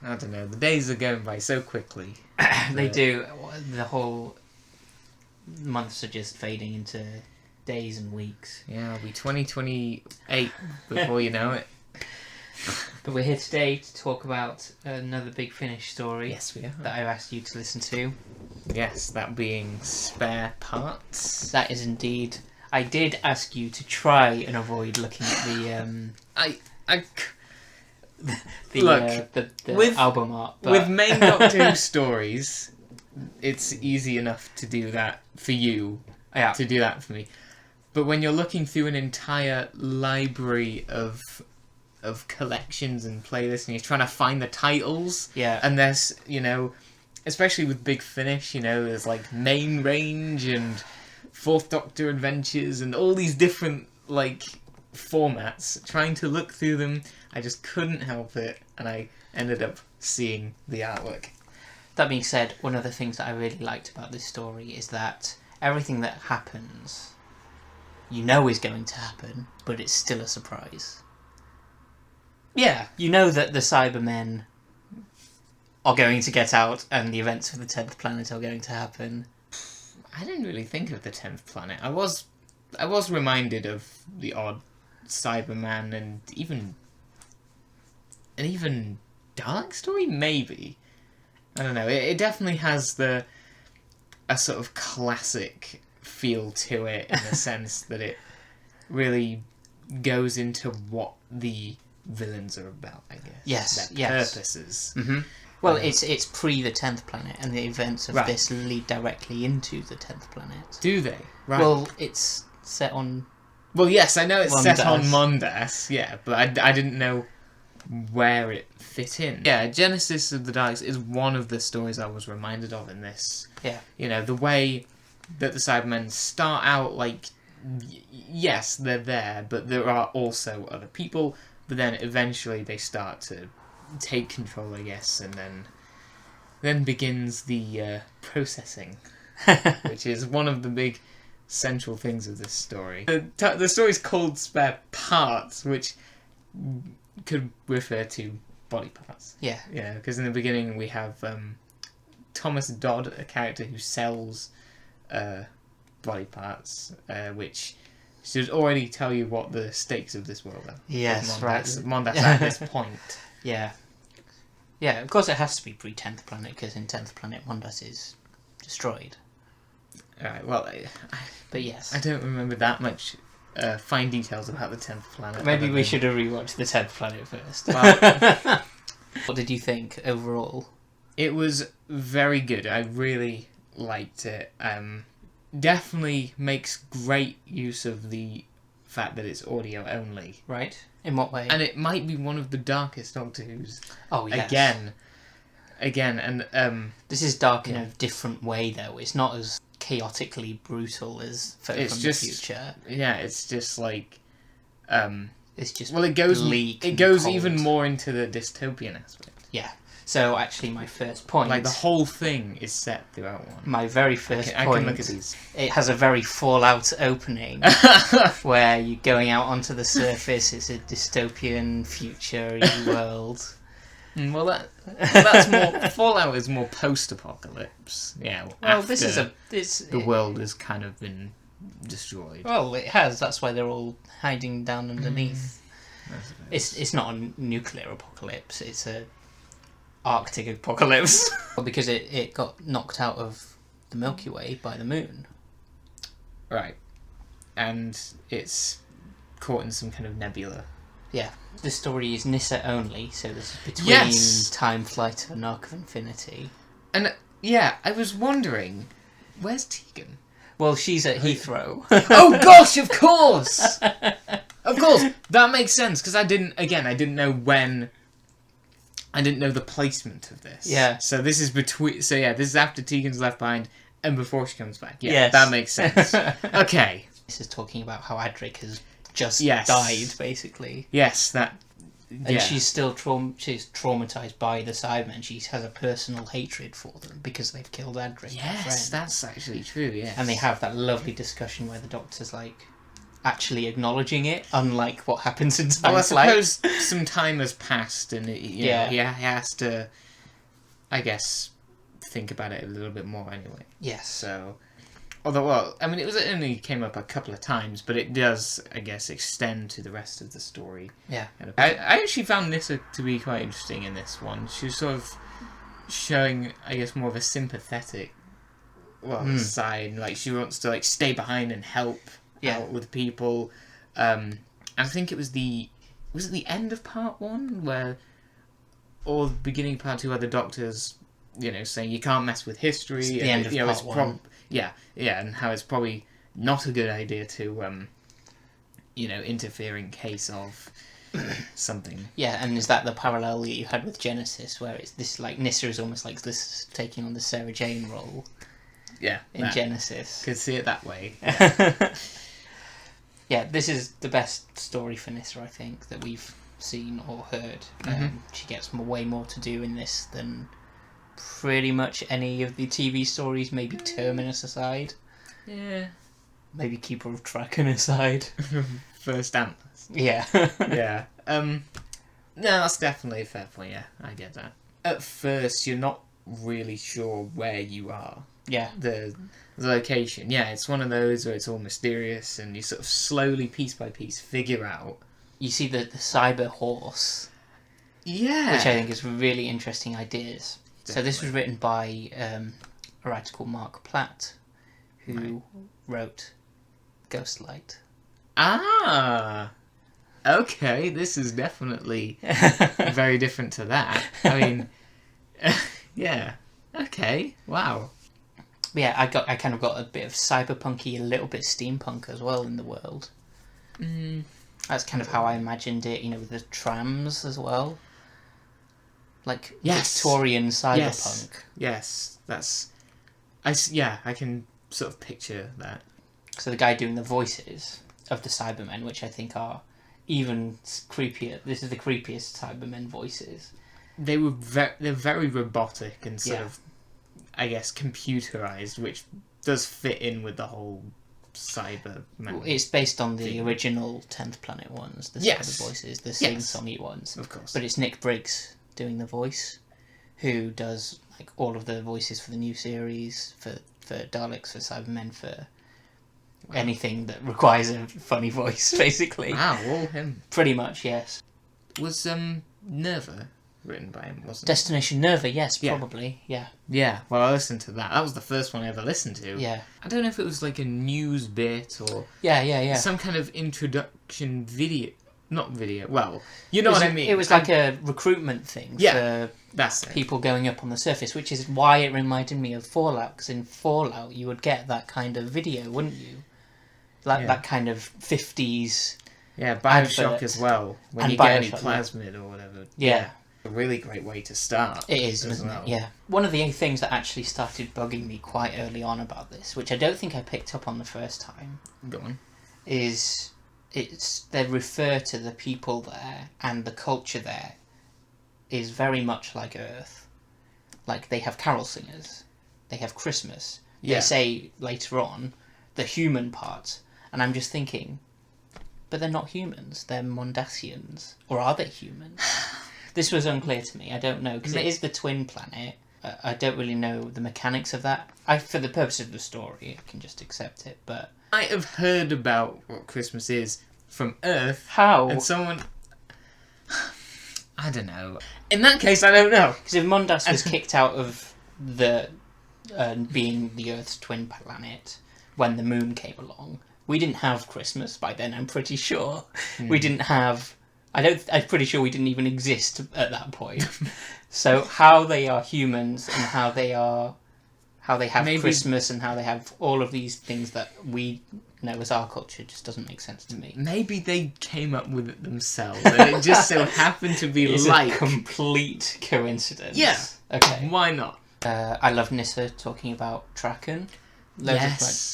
I don't know. The days are going by so quickly. They do. The whole months are just fading into days and weeks. Yeah, it'll be 2028 before you know it. But we're here today to talk about another Big Finish story. Yes, we are. That I've asked you to listen to. Yes, that being Spare Parts. That is indeed. I did ask you to try and avoid looking at the with, album art. But... with main Doctor Who stories, it's easy enough to do that for you. Yeah. To do that for me. But when you're looking through an entire library of collections and playlists, and you're trying to find the titles, and there's, especially with Big Finish, there's like Main Range and Fourth Doctor Adventures and all these different formats. Trying to look through them, I just couldn't help it, and I ended up seeing the artwork. That being said, one of the things that I really liked about this story is that everything that happens, is going to happen, but it's still a surprise. Yeah, you know that the Cybermen are going to get out and the events of the 10th planet are going to happen. I didn't really think of the 10th planet. I was reminded of the odd Cyberman and even Dalek story, maybe. I don't know. It definitely has a sort of classic feel to it, in the sense that it really goes into what the villains are about, I guess. Their purposes. Mm-hmm. Well, it's pre the 10th planet, and the events of this lead directly into the 10th planet. Do they? Right. Well, it's set on... Well, yes, I know it's Mondas. set on Mondas, yeah, but I didn't know where it fit in. Yeah, Genesis of the Daleks is one of the stories I was reminded of in this. Yeah. The way that the Cybermen start out, yes, they're there, but there are also other people, but then eventually they start to take control, I guess, and then begins the processing, which is one of the big central things of this story. The story's called Spare Parts, which could refer to body parts. Yeah. Yeah, because in the beginning we have Thomas Dodd, a character who sells body parts, which should already tell you what the stakes of this world are. Yes, Mondas at this point. Yeah. Yeah, of course it has to be pre-10th planet, because in 10th planet Mondas is destroyed. Alright, well, but yes. I don't remember that much fine details about the 10th planet. Maybe we should have rewatched the 10th planet first. Well, what did you think overall? It was very good. I really liked it. Definitely makes great use of the fact that it's audio only. Right. In what way? And it might be one of the darkest Doctor Who's. Oh, yes. Again, and this is dark in a different way, though. It's not as chaotically brutal as from the future. Yeah, it's just it's just it goes bleak. It goes cold. Even more into the dystopian aspect. Yeah. So actually, my first point, the whole thing is set throughout one. My very first point. I can look at these. It has a very Fallout opening, where you're going out onto the surface. It's a dystopian future world. Well, that's more. Fallout is more post-apocalypse. Yeah. Well, this is the world has kind of been destroyed. Well, it has. That's why they're all hiding down underneath. It's not a nuclear apocalypse. It's a Arctic apocalypse. Because it got knocked out of the Milky Way by the moon. Right. And it's caught in some kind of nebula. Yeah. The story is Nyssa only, so this is between time flight of an Arc of Infinity. And, yeah, I was wondering, where's Tegan? Well, she's at Heathrow. Oh gosh, of course! Of course, that makes sense, because I didn't know when... I didn't know the placement of this. Yeah. So this is between... So yeah, this is after Tegan's left behind and before she comes back. Yeah, yes. That makes sense. Okay. This is talking about how Adric has just died, basically. Yes, that... Yeah. And she's still she's traumatised by the Cybermen. She has a personal hatred for them because they've killed Adric. Yes, that's actually true, yes. And they have that lovely discussion where the Doctor's like, actually acknowledging it, unlike what happens in Well, I Time Flight. suppose some time has passed, and you know, he has to, I guess, think about it a little bit more anyway. Yes. So, although, well, I mean, it only came up a couple of times, but it does, I guess, extend to the rest of the story. Yeah. I actually found Nyssa to be quite interesting in this one. She was sort of showing, I guess, more of a sympathetic, side. Like, she wants to, like, stay behind and help out with people. I think it was was it the end of part 1 where, or the beginning of part 2 where the doctors, you know, saying you can't mess with history. It's the end of part 1. Yeah, and how it's probably not a good idea to, you know, interfere in case of something. Yeah, and is that the parallel that you had with Genesis, where it's this, like, Nyssa is almost like this taking on the Sarah Jane role? Yeah, in Genesis. Could see it that way. Yeah, this is the best story for Nyssa, I think, that we've seen or heard. She gets way more to do in this than pretty much any of the TV stories, maybe Terminus aside. Yeah. Maybe Keeper of Traken aside. First Antlers. Yeah. Yeah. No, that's definitely a fair point, yeah. I get that. At first, you're not really sure where you are. Yeah. The location. Yeah, it's one of those where it's all mysterious and you sort of slowly, piece by piece, figure out. You see the cyber horse. Yeah. Which I think is really interesting ideas. Definitely. So this was written by a writer called Mark Platt, who wrote Ghostlight. Ah! Okay, this is definitely very different to that. I mean, yeah. Okay, wow. Yeah, I kind of got a bit of cyberpunky, a little bit steampunk as well in the world. That's kind of how I imagined it, you know, with the trams as well. Like, Victorian cyberpunk. Yes, that's... I can sort of picture that. So the guy doing the voices of the Cybermen, which I think are even creepier. This is the creepiest Cybermen voices. They're very robotic and sort of, I guess, computerized, which does fit in with the whole Cybermen. It's based on the original 10th Planet ones, the cyber voices, the sing-songy ones. Of course. But it's Nick Briggs doing the voice, who does like all of the voices for the new series, for Daleks, for Cybermen, for anything that requires a funny voice, basically. Wow, all him. Pretty much, yes. Was Nerva written by him, wasn't it? Destination Nerva, yes, probably, yeah. Yeah, well, I listened to that. That was the first one I ever listened to. Yeah. I don't know if it was like a news bit or... Yeah. Some kind of introduction video. Not video, well, you know what I mean. It was like a recruitment thing for that's it. People going up on the surface, which is why it reminded me of Fallout, because in Fallout you would get that kind of video, wouldn't you? Like that kind of 50s... Yeah, Bioshock as well, when you get any plasmid or whatever. Yeah. A really great way to start. It is, isn't it? Yeah. One of the things that actually started bugging me quite early on about this, which I don't think I picked up on the first time, Go on. is they refer to the people there and the culture there is very much like Earth. Like, they have carol singers, they have Christmas. They say later on the human part, and I'm just thinking, but they're not humans, they're Mondasians. Or are they humans? This was unclear to me, I don't know, because it is the twin planet. I don't really know the mechanics of that. For the purpose of the story, I can just accept it, but... I have heard about what Christmas is from Earth. How? And someone... I don't know. In that case, I don't know. Because if Mondas was kicked out of the being the Earth's twin planet when the moon came along, we didn't have Christmas by then, I'm pretty sure. We didn't have... I'm pretty sure we didn't even exist at that point. So how they are humans and how they have Christmas and how they have all of these things that we know as our culture just doesn't make sense to me. Maybe they came up with it themselves and it just so happened to be it's like... a complete coincidence. Yeah. Okay. Why not? I love Nyssa talking about Traken. Loads of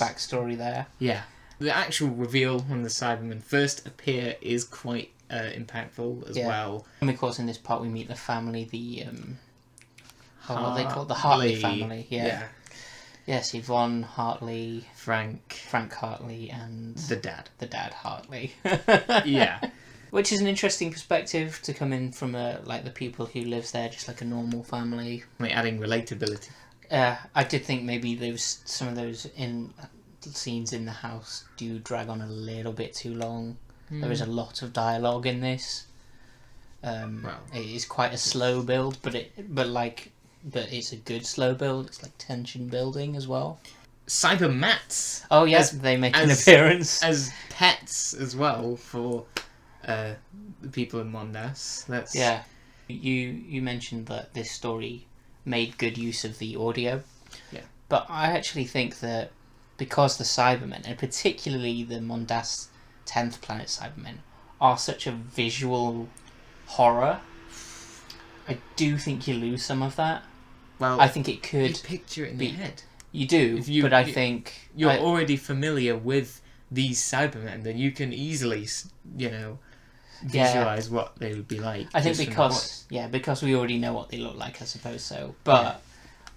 backstory there. Yeah. The actual reveal when the Cybermen first appear is quite impactful as well. And of course in this part we meet the family, what are they called? The Hartley family, yeah. Yes, Yvonne Hartley, Frank, Hartley, and the dad. the dad Hartley. Yeah. Which is an interesting perspective to come in from like the people who lives there, just like a normal family. Like adding relatability. I did think maybe some of those scenes in the house do drag on a little bit too long. There is a lot of dialogue in this. It is quite a slow build, but it's a good slow build. It's like tension building as well. Cyber mats. Oh yes, they make an appearance as pets as well for the people in Mondas. That's You mentioned that this story made good use of the audio. Yeah. But I actually think that because the Cybermen, and particularly the Mondas 10th Planet Cybermen, are such a visual horror, I do think you lose some of that. Well, I think it could... You picture it in your head. You do, but I think... You're already familiar with these Cybermen, then you can easily, visualise what they would be like. I think because we already know what they look like, I suppose so. But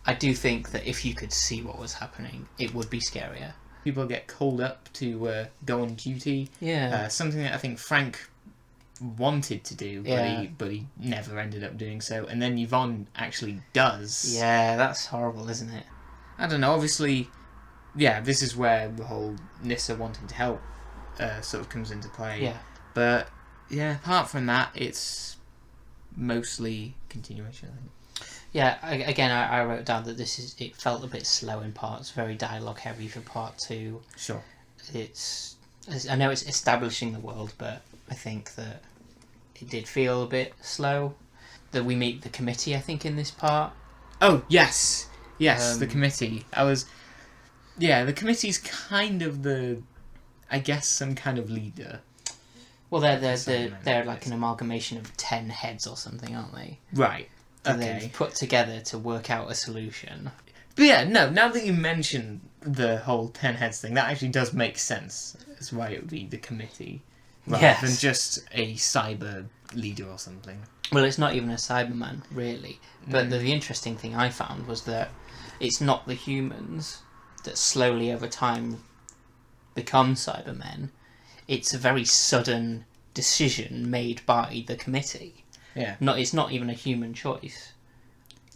I do think that if you could see what was happening, it would be scarier. People get called up to go on duty. Yeah. Something that I think Frank wanted to do, but he never ended up doing so. And then Yvonne actually does. Yeah, that's horrible, isn't it? I don't know, obviously, this is where the whole Nyssa wanting to help sort of comes into play. Yeah. But, apart from that, it's mostly continuation, I think. Yeah, I wrote down that it felt a bit slow in parts, very dialogue heavy for part 2. Sure. I know it's establishing the world, but I think that it did feel a bit slow. That we meet the committee, I think, in this part. Oh, yes. Yes, the committee. The committee's kind of some kind of leader. Well, they're like an amalgamation of 10 heads or something, aren't they? Right. That they've put together to work out a solution. But now that you mention the whole 10 heads thing, that actually does make sense. That's why it would be the committee, rather than just a cyber leader or something. Well, it's not even a Cyberman, really. But the interesting thing I found was that it's not the humans that slowly over time become Cybermen. It's a very sudden decision made by the committee. Yeah. It's not even a human choice.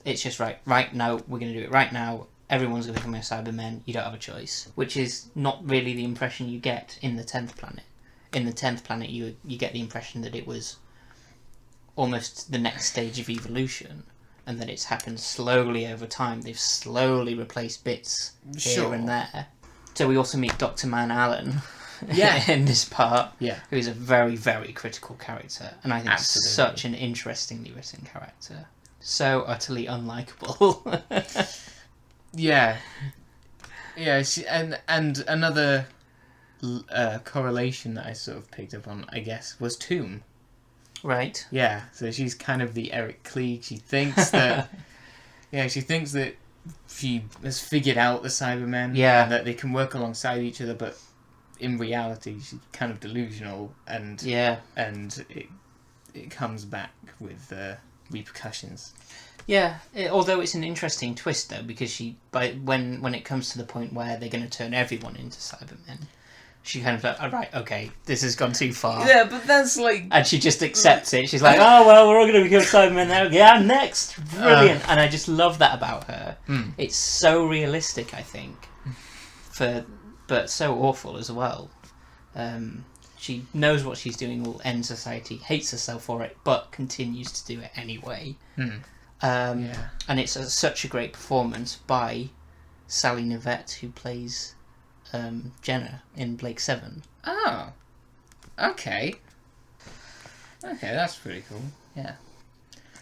It's just right now, we're going to do it right now. Everyone's going to become a Cybermen. You don't have a choice. Which is not really the impression you get in the 10th planet. In the 10th planet, you get the impression that it was almost the next stage of evolution, and that it's happened slowly over time. They've slowly replaced bits here and there. So we also meet Dr. Man Allen in this part, who is a very, very critical character, and I think such an interestingly written character. So utterly unlikable. Yeah, and another correlation that I sort of picked up on, I guess, was Tomb. Right. Yeah, so she's kind of the Eric Klieg. She thinks that she has figured out the Cybermen, and that they can work alongside each other, but in reality she's kind of delusional, and it comes back with repercussions. Yeah, although it's an interesting twist though, because when it comes to the point where they're going to turn everyone into Cybermen, she kind of like, oh, right, okay, this has gone too far. Yeah, but that's like... And she just accepts it. She's like, oh, well, we're all going to become Cybermen now. Yeah, I'm next. Brilliant. And I just love that about her. It's so realistic, I think, but so awful as well. She knows what she's doing will end society, hates herself for it, but continues to do it anyway. And it's such a great performance by Sally Nivette, who plays Jenna in Blake 7. Oh, okay, that's pretty cool. Yeah,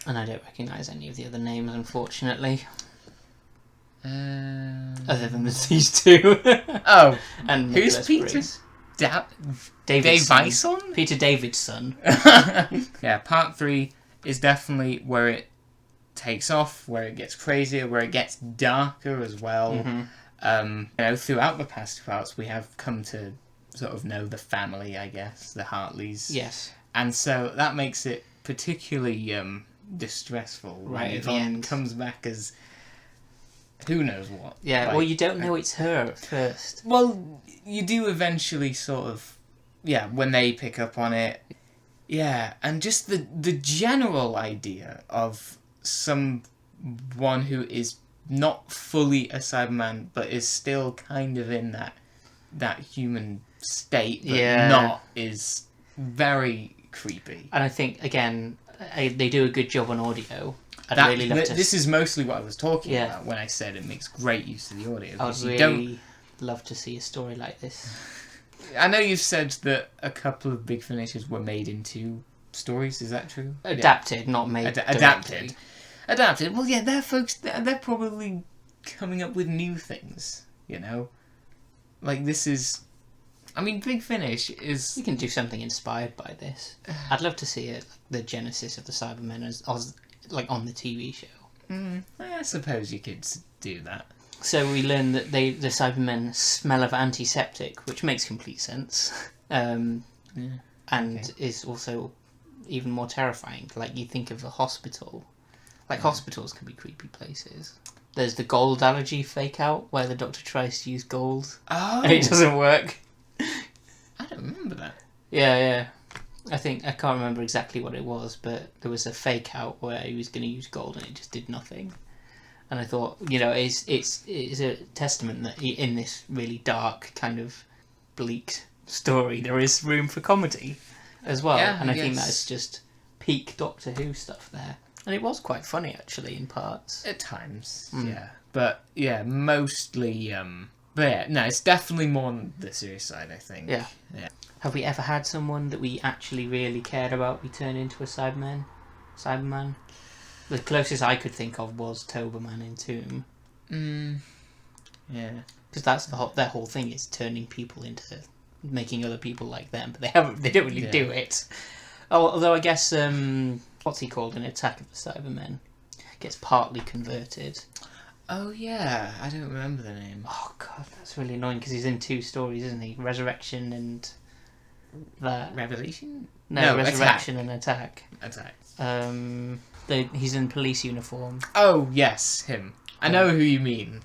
and I don't recognise any of the other names, unfortunately. Other than these two. Oh, and who's Nicholas Peter? Briggs. Davidson? Peter Davidson. Yeah, part 3 is definitely where it takes off, where it gets crazier, where it gets darker as well. Throughout the past 2 parts, we have come to sort of know the family, I guess, the Hartleys. Yes. And so that makes it particularly distressful. Right when at the end. comes back as who knows what. Yeah, Like, well, you don't know it's her at first. well, you do eventually sort of, yeah, when they pick up on it. Yeah, and just the general idea of someone who is not fully a Cyberman, but is still kind of in that human state, but Yeah. not, is very creepy. And I think, again, they do a good job on audio. I'd That- really love to... This is mostly what I was talking Yeah. about when I said it makes great use of the audio. I'd 'cause you really love to see a story like this. I know you've said that a couple of Big Finishes were made into stories. Is that true? Adapted, not made Adapted. Adapted. Well, yeah, they're folks. They're probably coming up with new things. You know, like this is. I mean, Big Finish is. We can do something inspired by this. I'd love to see it, the genesis of the Cybermen as like on the TV show. I suppose you could do that. So we learn that the Cybermen smell of antiseptic, which makes complete sense, and is also even more terrifying. Like, you think of a hospital. Like, hospitals can be creepy places. There's the gold allergy fake out, where the doctor tries to use gold, and it doesn't work. I don't remember that. Yeah. I can't remember exactly what it was, but there was a fake out where he was going to use gold and it just did nothing. And I thought, it's a testament that in this really dark, kind of bleak story, there is room for comedy as well. Yeah, and I think yes. that's just peak Doctor Who stuff there. And it was quite funny, actually, in parts. At times, yeah. But, yeah, mostly... But, yeah, no, it's definitely more on the serious side, I think. Yeah. Yeah. Have we ever had someone that we actually really cared about be turned into a Cyberman? The closest I could think of was Toberman in Tomb. Yeah. Because that's their whole thing, is turning people into making other people like them, but they don't really do it. Although I guess what's he called in Attack of the Cybermen gets partly converted. Oh, yeah. I don't remember the name. Oh god, that's really annoying because he's in 2 stories, isn't he? Resurrection and that. Revelation? No, Resurrection and Attack. Attack. He's in police uniform. Oh, yes, him. I know who you mean,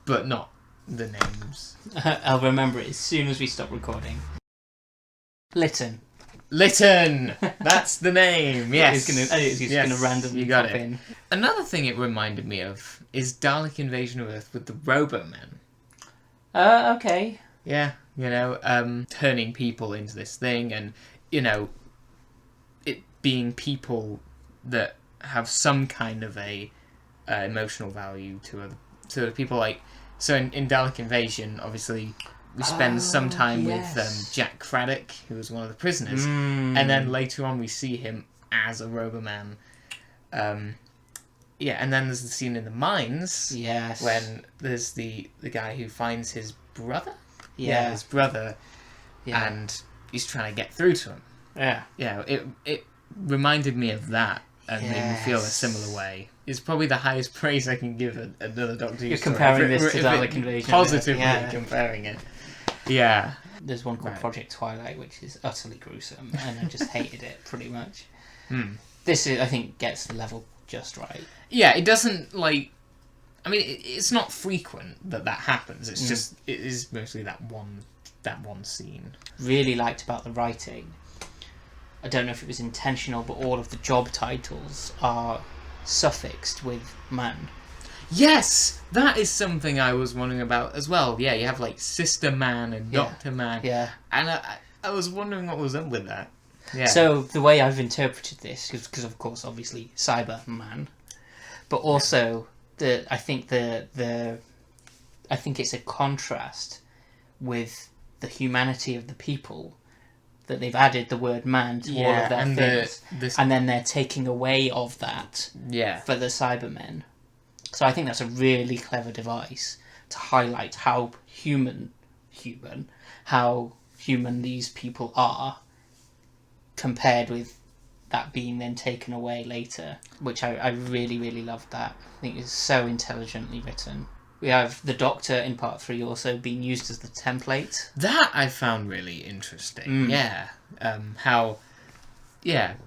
but not the names. I'll remember it as soon as we stop recording. Lytton. That's the name, yes. He's gonna randomly you got pop it. in. Another thing it reminded me of is Dalek Invasion of Earth with the Robomen. Okay. Yeah, turning people into this thing, and, it being people that have some kind of a emotional value to other people. Like, so in Dalek Invasion, obviously, we spend some time with Jack Craddock, who was one of the prisoners, and then later on we see him as a Roboman. And then there's the scene in the mines, when there's the guy who finds his brother, his brother, and he's trying to get through to him. It reminded me of that and made me feel a similar way. It's probably the highest praise I can give another Doctor Who You're story. comparing this to Dalek Invasion. Positively comparing it. Yeah. There's one called Project Twilight, which is utterly gruesome, and I just hated it pretty much. This I think gets the level just right. Yeah, it doesn't it's not frequent that happens. It's just it is mostly that one scene. Really liked about the writing. I don't know if it was intentional, but all of the job titles are suffixed with man. Yes, that is something I was wondering about as well. Yeah, you have like Sister Man and Doctor Man. Yeah. And I was wondering what was up with that. Yeah. So the way I've interpreted this, because of course, obviously, Cyberman, but also I think it's a contrast with the humanity of the people, that they've added the word man to all of their things, and then they're taking away of that for the Cybermen. So I think that's a really clever device to highlight how human these people are, compared with that being then taken away later, which I really, really loved that. I think it's so intelligently written. We have the Doctor in Part 3 also being used as the template. That I found really interesting. Yeah.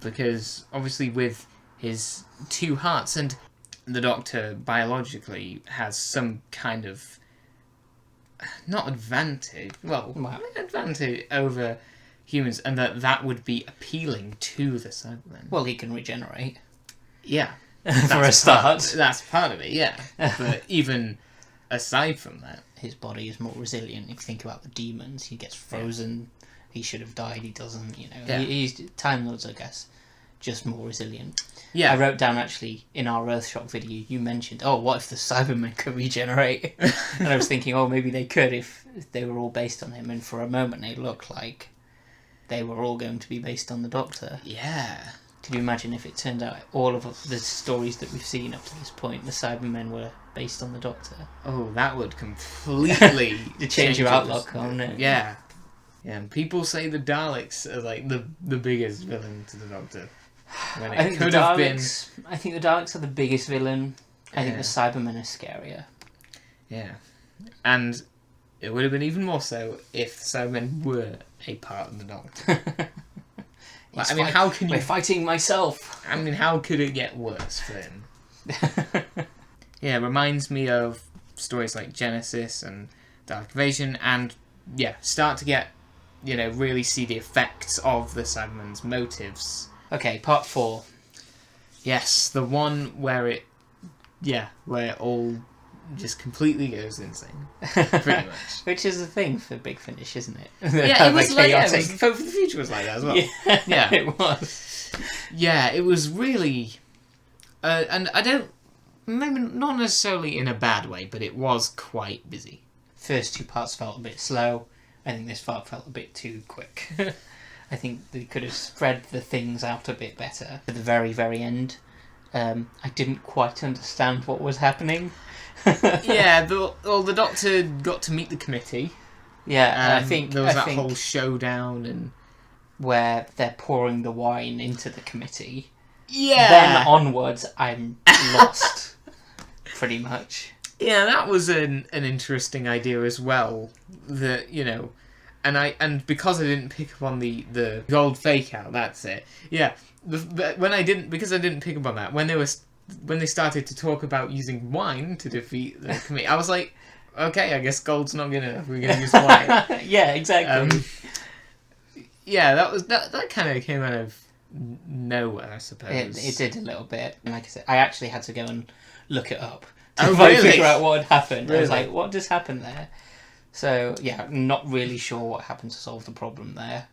Because obviously with his 2 hearts, and the Doctor biologically has some kind of not advantage, advantage over humans, and that would be appealing to the Cybermen. Well, he can regenerate. Yeah. For a start. That's part of it, yeah. But even aside from that... His body is more resilient. If you think about the demons, he gets frozen. Yeah. He should have died. He doesn't, you know. Yeah. He's Time Lords, I guess, just more resilient. Yeah. I wrote down, actually, in our Earthshock video, you mentioned, what if the Cybermen could regenerate? And I was thinking, maybe they could if they were all based on him. And for a moment, they looked like they were all going to be based on the Doctor. Yeah. Could you imagine if it turned out all of the stories that we've seen up to this point, the Cybermen were based on the Doctor? Oh, that would completely change your outlook on it. Yeah. Yeah, and people say the Daleks are like the biggest villain to the Doctor. When it I think the Daleks are the biggest villain. I think the Cybermen are scarier. Yeah. And it would have been even more so if the Cybermen were a part of the Doctor. How can you... We're fighting myself. I mean, how could it get worse for him? Yeah, it reminds me of stories like Genesis and Dark Invasion, and start to get, really see the effects of the Cybermen's motives. Okay, part 4. Yes, the one where it all just completely goes insane, pretty much. Which is the thing for Big Finish, isn't it? Yeah, it was Hope for the Future was like that as well. Yeah, it was. Yeah, it was really, and I don't, maybe not necessarily in a bad way, but it was quite busy. First 2 parts felt a bit slow. I think this part felt a bit too quick. I think they could have spread the things out a bit better. At the very, very end, I didn't quite understand what was happening. Yeah, the Doctor got to meet the committee. Yeah, I think there was that whole showdown and where they're pouring the wine into the committee. Yeah. Then onwards, I'm lost, pretty much. Yeah, that was an interesting idea as well. That and because I didn't pick up on the gold fake out, that's it. Yeah, because I didn't pick up on that when they started to talk about using wine to defeat the committee, I was like, okay, I guess gold's not good enough. We're going to use wine. Yeah, exactly. That kind of came out of nowhere, I suppose. It did a little bit. And like I said, I actually had to go and look it up to figure out what had happened. Really? I was like, what just happened there? So, yeah, not really sure what happened to solve the problem there.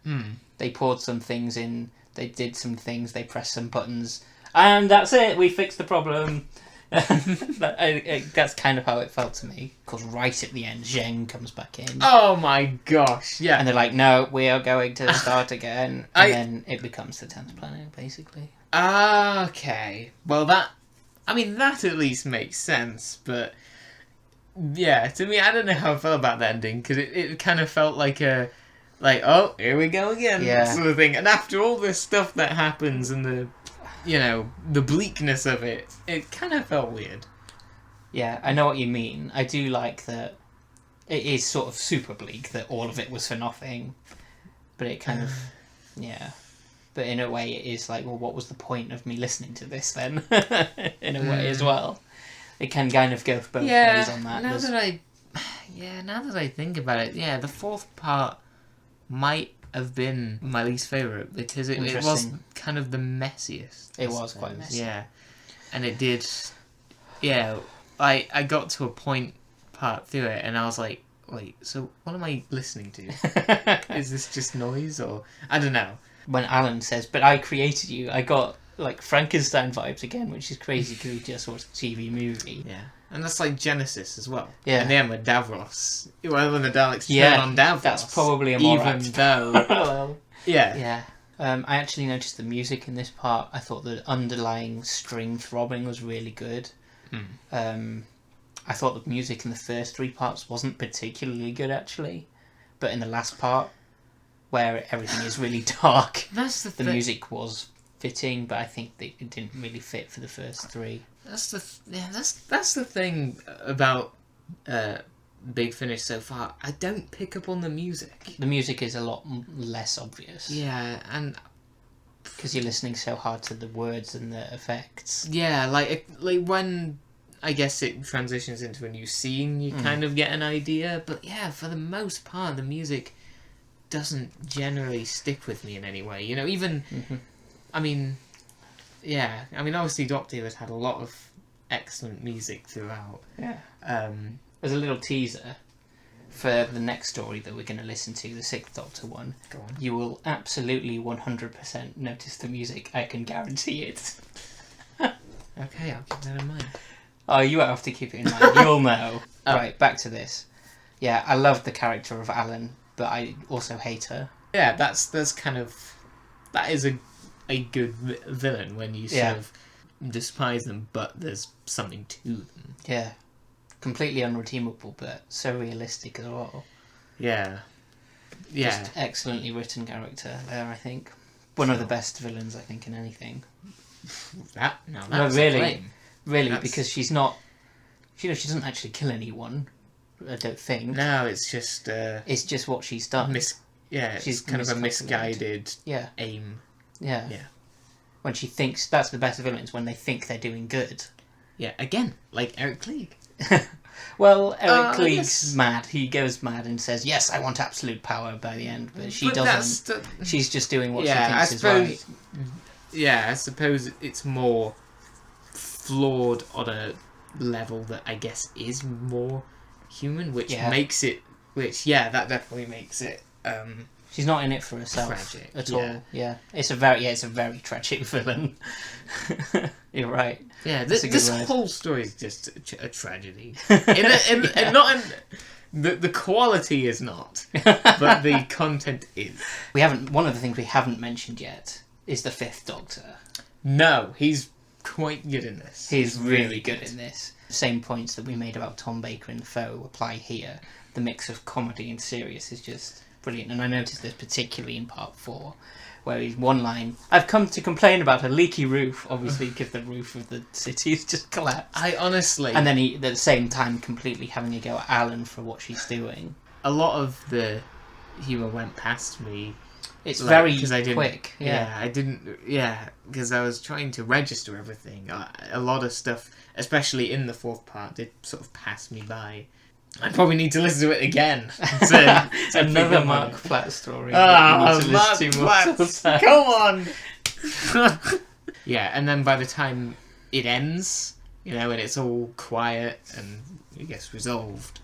They poured some things in, they did some things, they pressed some buttons, and that's it, we fixed the problem. That's kind of how it felt to me. Because right at the end, Zheng comes back in. Oh my gosh, yeah. And they're like, no, we are going to start again. And then it becomes the 10th planet, basically. Okay. Well, that at least makes sense, but... Yeah, to me, I don't know how I felt about the ending, because it kind of felt like oh, here we go again, sort of thing. And after all this stuff that happens and the bleakness of it, it kind of felt weird. Yeah, I know what you mean. I do like that it is sort of super bleak, that all of it was for nothing. But it kind of, But in a way it is like, well, what was the point of me listening to this then? In a way as well. It can kind of go both ways on that. Now that I think about it, the 4th part might have been my least favourite, because it was kind of the messiest. It was quite messy. Yeah. And it did... Yeah, I got to a part through it, and I was like, wait, so what am I listening to? Is this just noise, or... I don't know. When Alan says, but I created you, I got... like Frankenstein vibes again, which is crazy because we just watched a TV movie. Yeah, and that's like Genesis as well. Yeah, and then with Davros, when the Daleks turn on Davros, that's probably a more even though. Well, yeah. I actually noticed the music in this part. I thought the underlying string throbbing was really good. I thought the music in the first 3 parts wasn't particularly good actually, but in the last part, where everything is really dark, the music was fitting, but I think it didn't really fit for the first 3. That's the thing about Big Finish so far. I don't pick up on the music. The music is a lot less obvious. Yeah, and because you're listening so hard to the words and the effects. Yeah, like when I guess it transitions into a new scene, you kind of get an idea. But yeah, for the most part, the music doesn't generally stick with me in any way. You know, even I mean, yeah, I mean, obviously, Doctor Who has had a lot of excellent music throughout. Yeah. There's a little teaser for the next story that we're going to listen to, the Sixth Doctor one. Go on. You will absolutely 100% notice the music. I can guarantee it. Okay, I'll keep that in mind. Oh, you won't have to keep it in mind. You'll know. Right, back to this. Yeah, I love the character of Alan, but I also hate her. Yeah, that's kind of... That is a good villain when you sort of despise them, but there's something to them. Yeah. Completely unredeemable, but so realistic as well. Yeah. Yeah. Just excellently written character there, I think. One of the best villains, I think, in anything. That's really. a claim. Really, because she's not... she doesn't actually kill anyone, I don't think. No, it's just... it's just what she's done. She's kind of a misguided aim. Yeah. When she thinks... That's the best villains, when they think they're doing good. Yeah, again, like Eric Klieg. Well, Eric Klieg's mad. He goes mad and says, yes, I want absolute power by the end, but she doesn't. She's just doing what she thinks is right. Yeah, I suppose it's more flawed on a level that I guess is more human, which makes it... that definitely makes it... she's not in it for herself tragic, at all. Yeah, it's a very tragic villain. You're right. Yeah, this whole story is just a tragedy. The quality is not, but the content is. One of the things we haven't mentioned yet is the Fifth Doctor. No, he's quite good in this. He's really good in this. The same points that we made about Tom Baker and Foe apply here. The mix of comedy and serious is just brilliant, and I noticed this particularly in part 4, where he's one line, I've come to complain about a leaky roof, obviously because the roof of the city's just collapsed. And then he, at the same time, completely having a go at Alan for what she's doing. A lot of the humour went past me. It's very quick. Because I was trying to register everything. A lot of stuff, especially in the fourth part, did sort of pass me by. I probably need to listen to it again. Another Mark Platt story. Mark Platt! Come on! Yeah, and then by the time it ends, you know, and it's all quiet and it gets resolved,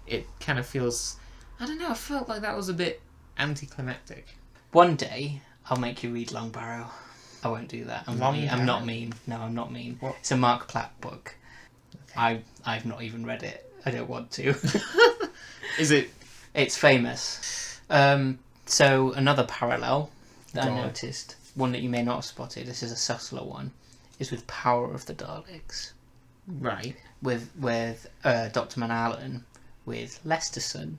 it kind of feels... I don't know, I felt like that was a bit anticlimactic. One day, I'll make you read Long Barrow. I won't do that. I'm not mean. No, I'm not mean. What? It's a Mark Platt book. Okay. I've not even read it. I don't want to. Is it? It's famous. So another parallel that I noticed, one that you may not have spotted, this is a subtler one, is with Power of the Daleks. Right. With Dr. Manallen with Lesterson.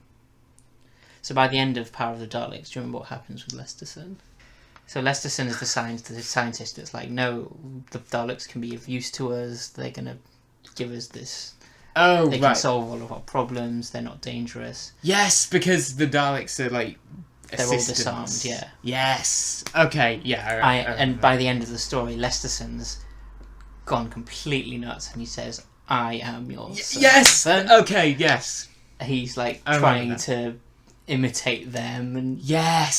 So by the end of Power of the Daleks, do you remember what happens with Lesterson? So Lesterson is the scientist that's like, no, the Daleks can be of use to us. They're going to give us this... they can solve all of our problems. They're not dangerous. Yes, because the Daleks are like they're all disarmed. Yeah. Yes. Okay. Yeah. And by the end of the story, Lesterson's gone completely nuts, and he says, "I am your son." Yes. Okay. Yes. He's like trying to imitate them, and that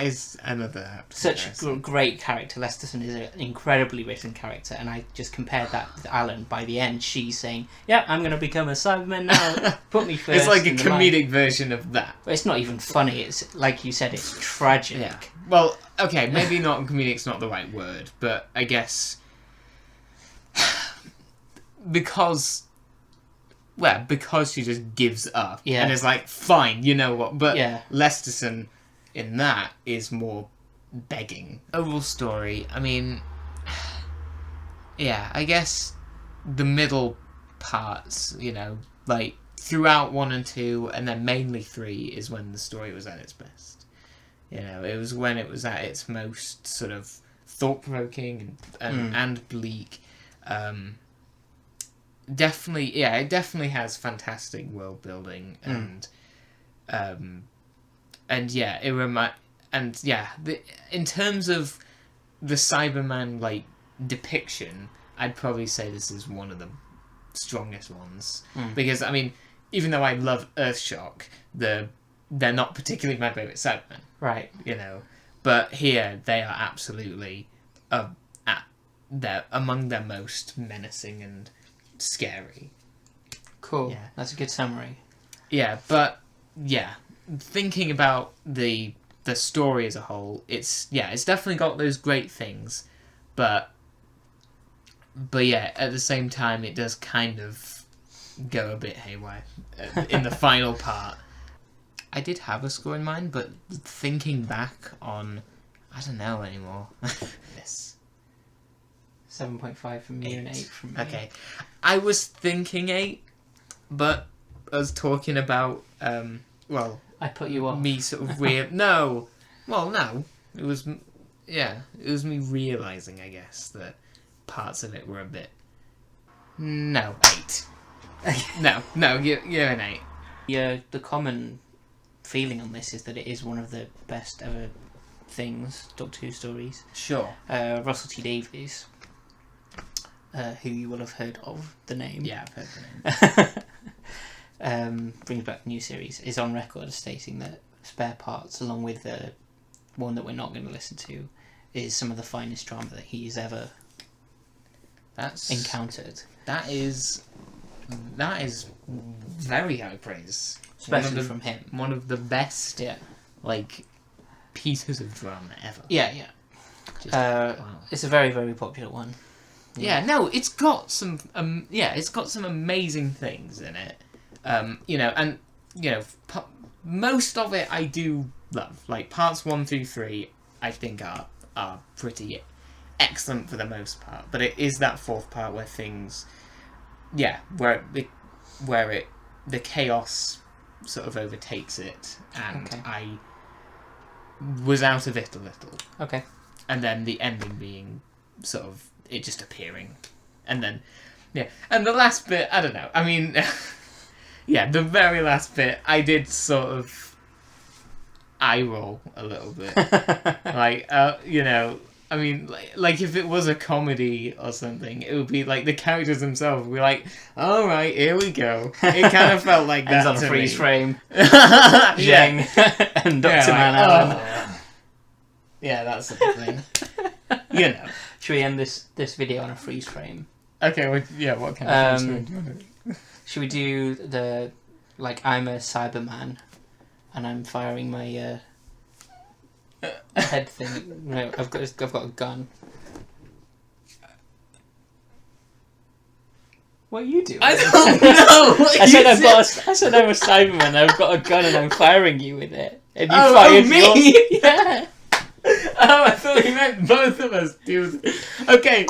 is another such a great character. Lesterson is an incredibly written character, and I just compared that with Alan. By the end, she's saying, "Yeah, I'm going to become a Cyberman now. Put me first." It's like a comedic version of that. But it's not even funny. It's like you said, it's tragic. Yeah. Well, okay, maybe not comedic's not the right word, but I guess because she just gives up and is like, fine, you know what? But Lesterson in that is more begging. Overall story, I mean, I guess the middle parts, you know, like throughout 1 and 2, and then mainly 3 is when the story was at its best. You know, it was when it was at its most sort of thought-provoking and bleak. It definitely has fantastic world building and it and yeah, in terms of the Cyberman like depiction, I'd probably say this is one of the strongest ones because I mean, even though I love Earthshock, they're not particularly my favorite Cybermen, Right. you know, but here they are absolutely they're among their most menacing and scary. Cool. Yeah. That's a good summary. Yeah, but yeah, thinking about the story as a whole, it's definitely got those great things, but yeah, at the same time, it does kind of go a bit haywire in the final part. I did have a score in mind, but thinking back on, I don't know anymore. Yes. 7.5 from you and 8 from me. Okay, I was thinking 8, but us talking about well. I put you off. Me sort of no. Well, no. It was me realising, I guess, that parts of it were a bit... No, 8. No, you're an 8. Yeah, the common feeling on this is that it is one of the best ever things, Doctor Who stories. Sure. Russell T Davies, who you will have heard of the name. Yeah, I've heard the name. Brings back the new series, is on record as stating that Spare Parts, along with the one that we're not going to listen to, is some of the finest drama that he's ever encountered. That is very high praise. Especially from him. One of the best like pieces of drama ever. Yeah. Just, wow. It's a very, very popular one. Yeah, no, it's got some it's got some amazing things in it. Most of it I do love. Like parts 1 through 3, I think are pretty excellent for the most part. But it is that fourth part where things, where the chaos sort of overtakes it, and I was out of it a little. Okay. And then the ending being sort of it just appearing, and then and the last bit, I don't know. I mean. The very last bit, I did sort of eye roll a little bit. I mean, like if it was a comedy or something, it would be like the characters themselves would be like, all right, here we go. It kind of felt like that. Ends on a freeze frame. Zheng and Dr. Man Allen. Yeah, that's the thing. Should we end this video on a freeze frame? Okay, well, what kind of freeze frame do you want to do? Should we do the, like, I'm a Cyberman and I'm firing my head thing? No, I've got a gun. What are you doing? I don't know. I said I'm a Cyberman and I've got a gun and I'm firing you with it. And you fired me? Yeah. Oh, I thought you meant both of us. Dude. Okay.